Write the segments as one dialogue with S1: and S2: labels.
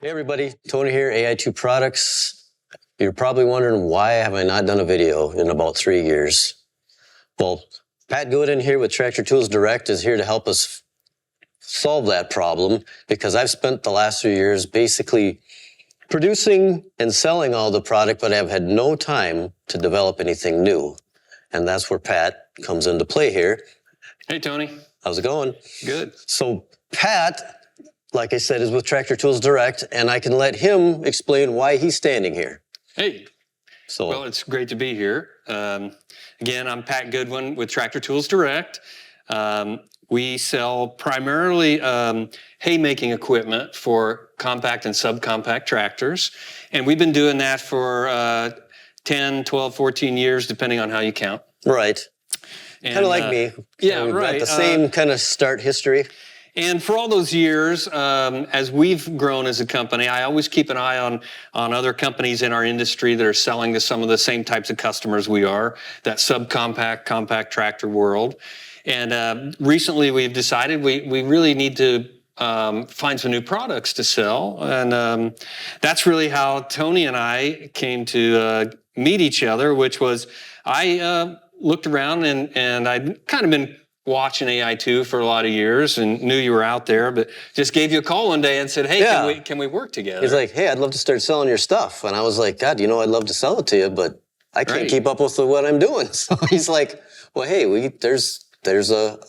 S1: Hey everybody, Tony here, Ai2 Products. You're probably wondering why have I not done a video in about 3 years? Well, Pat Goodwin here with Tractor Tools Direct is here to help us solve that problem because I've spent the last 3 years basically producing and selling all the product, but I've had no time to develop anything new. And that's where Pat comes into play here.
S2: Hey Tony.
S1: How's it going?
S2: Good.
S1: So Pat, like I said, is with Tractor Tools Direct, and I can let him explain why he's standing here.
S2: Hey.
S1: So,
S2: well, it's great to be here. Again, I'm Pat Goodwin with Tractor Tools Direct. We sell primarily haymaking equipment for compact and subcompact tractors. And we've been doing that for 10, 12, 14 years, depending on how you count.
S1: Right. Kind of like me.
S2: Yeah,
S1: we've
S2: right.
S1: got the same kind of start history.
S2: And for all those years, as we've grown as a company, I always keep an eye on other companies in our industry that are selling to some of the same types of customers we are, that subcompact, compact tractor world. And recently we've decided we really need to find some new products to sell. And that's really how Tony and I came to meet each other, which was I looked around and I'd kind of been watching Ai2 for a lot of years and knew you were out there, but just gave you a call one day and said, hey,
S1: Yeah.
S2: can we work together?
S1: He's like, hey, I'd love to start selling your stuff. And I was like, God, I'd love to sell it to you, but I can't keep up with what I'm doing. So he's like, well, hey, there's a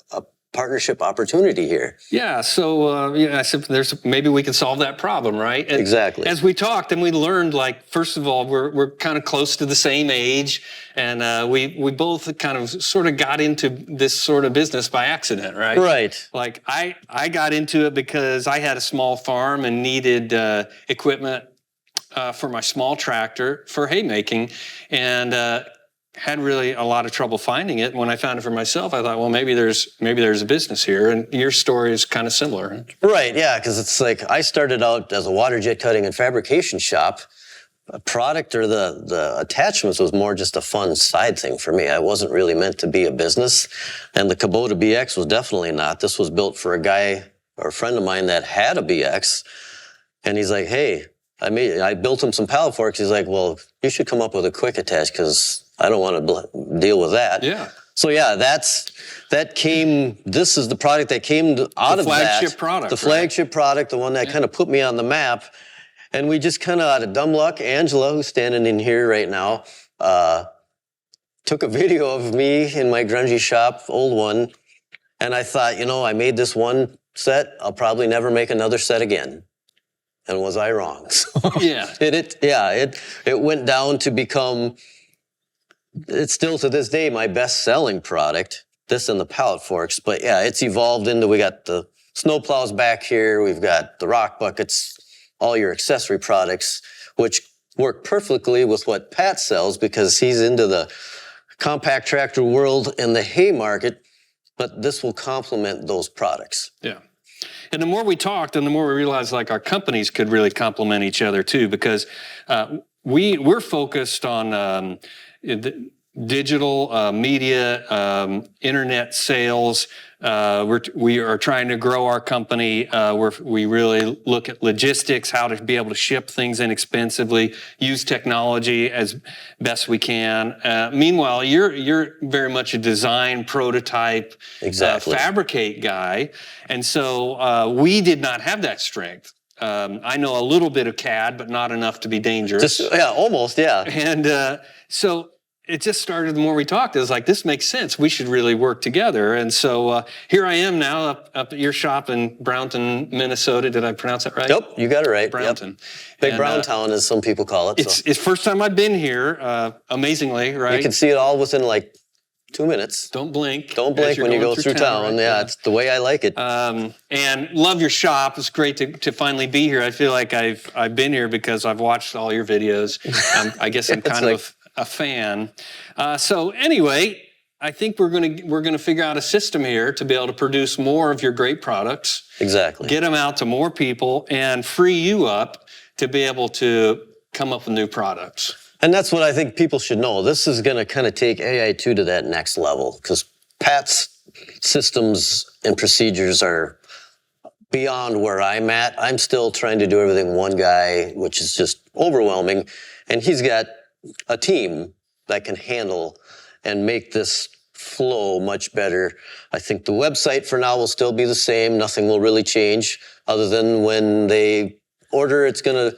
S1: partnership opportunity here.
S2: Yeah, so I said, maybe we can solve that problem, right? And
S1: exactly.
S2: As we talked and we learned, like, first of all, we're kind of close to the same age, and we both kind of sort of got into this sort of business by accident, right?
S1: Right.
S2: Like I got into it because I had a small farm and needed equipment for my small tractor for haymaking, and had really a lot of trouble finding it. When I found it for myself, I thought, well, maybe there's a business here. And your story is kind of similar.
S1: Right, yeah, because it's like I started out as a water jet cutting and fabrication shop. A product or the attachments was more just a fun side thing for me. I wasn't really meant to be a business. And the Kubota BX was definitely not. This was built for a guy or a friend of mine that had a BX. And he's like, hey, I built him some pallet forks. He's like, well, you should come up with a quick attach because I don't want to deal with that.
S2: Yeah.
S1: So yeah, this is the product that came out of that. The
S2: flagship product.
S1: The flagship product, the one that kind of put me on the map. And we just kind of, out of dumb luck, Angela, who's standing in here right now, took a video of me in my grungy shop, old one. And I thought, I made this one set. I'll probably never make another set again. And was I wrong? So
S2: yeah.
S1: It went down to become, it's still to this day my best-selling product, this and the pallet forks. But yeah, it's evolved into, we got the snow plows back here, we've got the rock buckets, all your accessory products, which work perfectly with what Pat sells because he's into the compact tractor world and the hay market, but this will complement those products.
S2: Yeah. And the more we talked and the more we realized like our companies could really complement each other too, because we're focused on digital media, internet sales. We are trying to grow our company. We really look at logistics, how to be able to ship things inexpensively, use technology as best we can. Meanwhile, you're very much a design, prototype, fabricate guy. And so we did not have that strength. I know a little bit of CAD, but not enough to be dangerous.
S1: Almost, yeah.
S2: And so it just started, the more we talked, it was like, this makes sense. We should really work together. And so here I am now up at your shop in Brownton, Minnesota. Did I pronounce that right?
S1: Yep, you got it right.
S2: Brownton.
S1: Yep. Big Brown Town, as some people call it.
S2: It's first time I've been here, amazingly, right?
S1: You can see it all within like 2 minutes.
S2: Don't blink.
S1: Don't blink when you go through town. Right? Yeah, it's the way I like it.
S2: And love your shop. It's great to finally be here. I feel like I've been here because I've watched all your videos. I guess I'm kind of a fan. So anyway, I think we're gonna figure out a system here to be able to produce more of your great products.
S1: Exactly.
S2: Get them out to more people and free you up to be able to come up with new products.
S1: And that's what I think people should know. This is going to kind of take Ai2 to that next level because Pat's systems and procedures are beyond where I'm at. I'm still trying to do everything one guy, which is just overwhelming. And he's got a team that can handle and make this flow much better. I think the website for now will still be the same. Nothing will really change other than when they order, it's going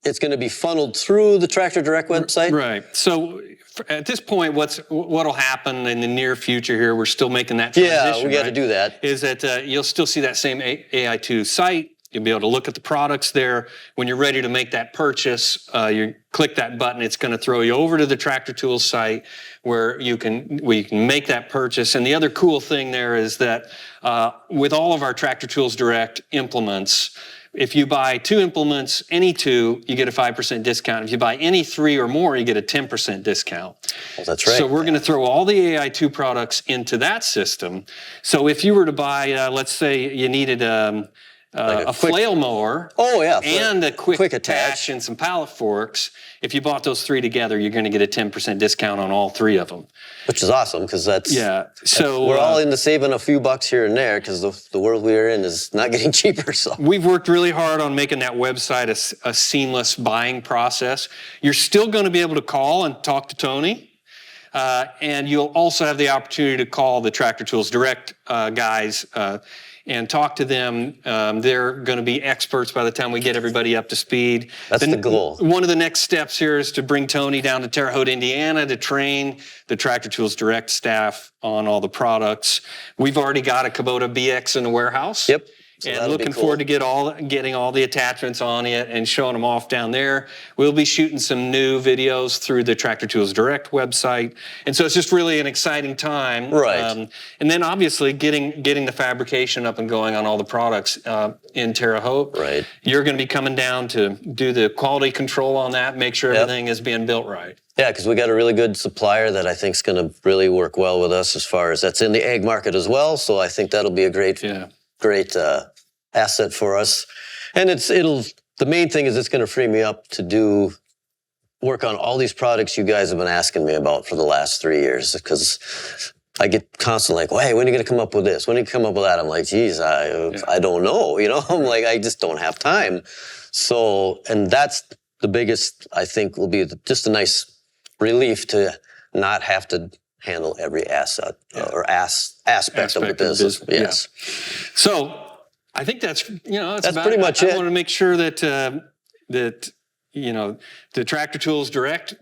S1: to be funneled through the Tractor Direct website.
S2: Right. So at this point, what'll happen in the near future here? We're still making that transition.
S1: Yeah, we got to do that.
S2: Is that you'll still see that same AI2 site. You'll be able to look at the products there. When you're ready to make that purchase, you click that button. It's going to throw you over to the Tractor Tools site where you can make that purchase. And the other cool thing there is that with all of our Tractor Tools Direct implements, if you buy 2 implements, any 2, you get a 5% discount. If you buy any 3 or more, you get a 10% discount.
S1: Well, that's right.
S2: So we're going to throw all the AI2 products into that system. So if you were to buy, let's say you needed a flail mower, and a quick attach and some pallet forks. If you bought those 3 together, you're going to get a 10% discount on all 3 of them.
S1: Which is awesome because
S2: So
S1: we're all into saving a few bucks here and there because the world we are in is not getting cheaper. So
S2: we've worked really hard on making that website a seamless buying process. You're still going to be able to call and talk to Tony. And you'll also have the opportunity to call the Tractor Tools Direct guys and talk to them. They're going to be experts by the time we get everybody up to speed.
S1: That's the goal.
S2: One of the next steps here is to bring Tony down to Terre Haute, Indiana to train the Tractor Tools Direct staff on all the products. We've already got a Kubota BX in the warehouse.
S1: Yep. So
S2: and looking forward to getting all the attachments on it and showing them off down there. We'll be shooting some new videos through the Tractor Tools Direct website. And so it's just really an exciting time.
S1: Right.
S2: And then obviously getting the fabrication up and going on all the products in Terre Haute.
S1: Right.
S2: You're going to be coming down to do the quality control on that, make sure everything is being built right.
S1: Yeah, because we got a really good supplier that I think is going to really work well with us as far as that's in the ag market as well. So I think that'll be a great asset for us. And the main thing is it's going to free me up to work on all these products you guys have been asking me about for the last 3 years, because I get constantly like, well, hey, when are you going to come up with this? When are you going to come up with that? I'm like, geez, I don't know. I'm like, I just don't have time. So, and that's the biggest, I think, will be just a nice relief to not have to handle every asset or aspect of the business. Yes.
S2: Yeah. So I think that's
S1: that's pretty much it.
S2: I want to make sure that the Tractor Tools Direct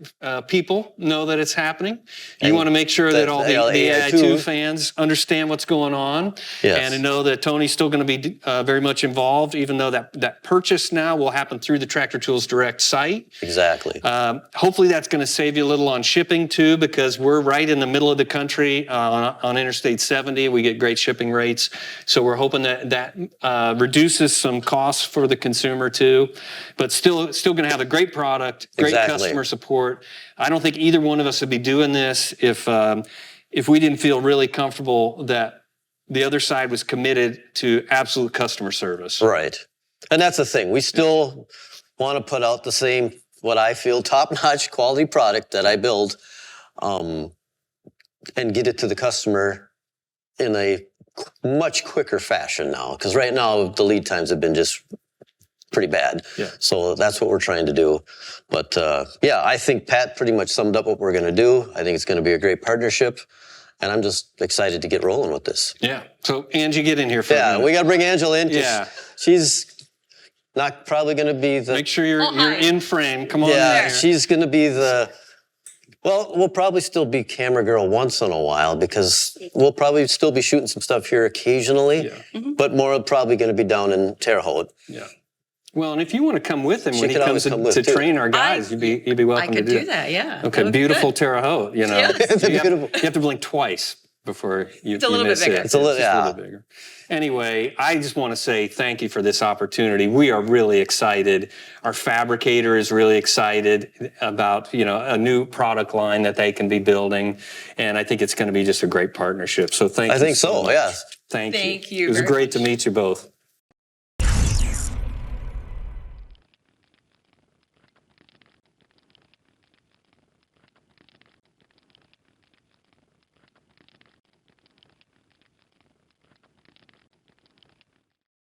S2: people know that it's happening. You want to make sure that all the AI2 fans understand what's going on, and to know that Tony's still going to be very much involved, even though that purchase now will happen through the Tractor Tools Direct site.
S1: Exactly.
S2: Hopefully that's going to save you a little on shipping too, because we're right in the middle of the country on Interstate 70. We get great shipping rates, so we're hoping that reduces some costs for the consumer too, but still going to have a great product, great customer support. I don't think either one of us would be doing this if we didn't feel really comfortable that the other side was committed to absolute customer service.
S1: Right. And that's the thing. We still want to put out the same, what I feel, top-notch quality product that I build and get it to the customer in a much quicker fashion now. Because right now, the lead times have been just pretty bad. Yeah. So that's what we're trying to do. But I think Pat pretty much summed up what we're going to do. I think it's going to be a great partnership. And I'm just excited to get rolling with this.
S2: Yeah. So Angie, get in here for a minute.
S1: We got to bring Angela in. She's not probably going to be the...
S2: Make sure you're in frame. Come on.
S1: Yeah, she's going to be the... Well, we'll probably still be camera girl once in a while because we'll probably still be shooting some stuff here occasionally. Yeah. But more probably going to be down in Terre Haute.
S2: Yeah. Well, and if you want to come with him when he comes to train our guys, you'd be welcome to do that. I could do that,
S3: yeah.
S2: Okay, beautiful Terre Haute,
S3: Yes.
S2: You have to blink twice before you
S3: It's a little bit bigger.
S1: It's a little
S2: bigger. Anyway, I just want to say thank you for this opportunity. We are really excited. Our fabricator is really excited about, a new product line that they can be building. And I think it's going to be just a great partnership. So thank you.
S1: I think so, yeah.
S2: Thank you.
S3: Thank you.
S2: It was great to meet you both.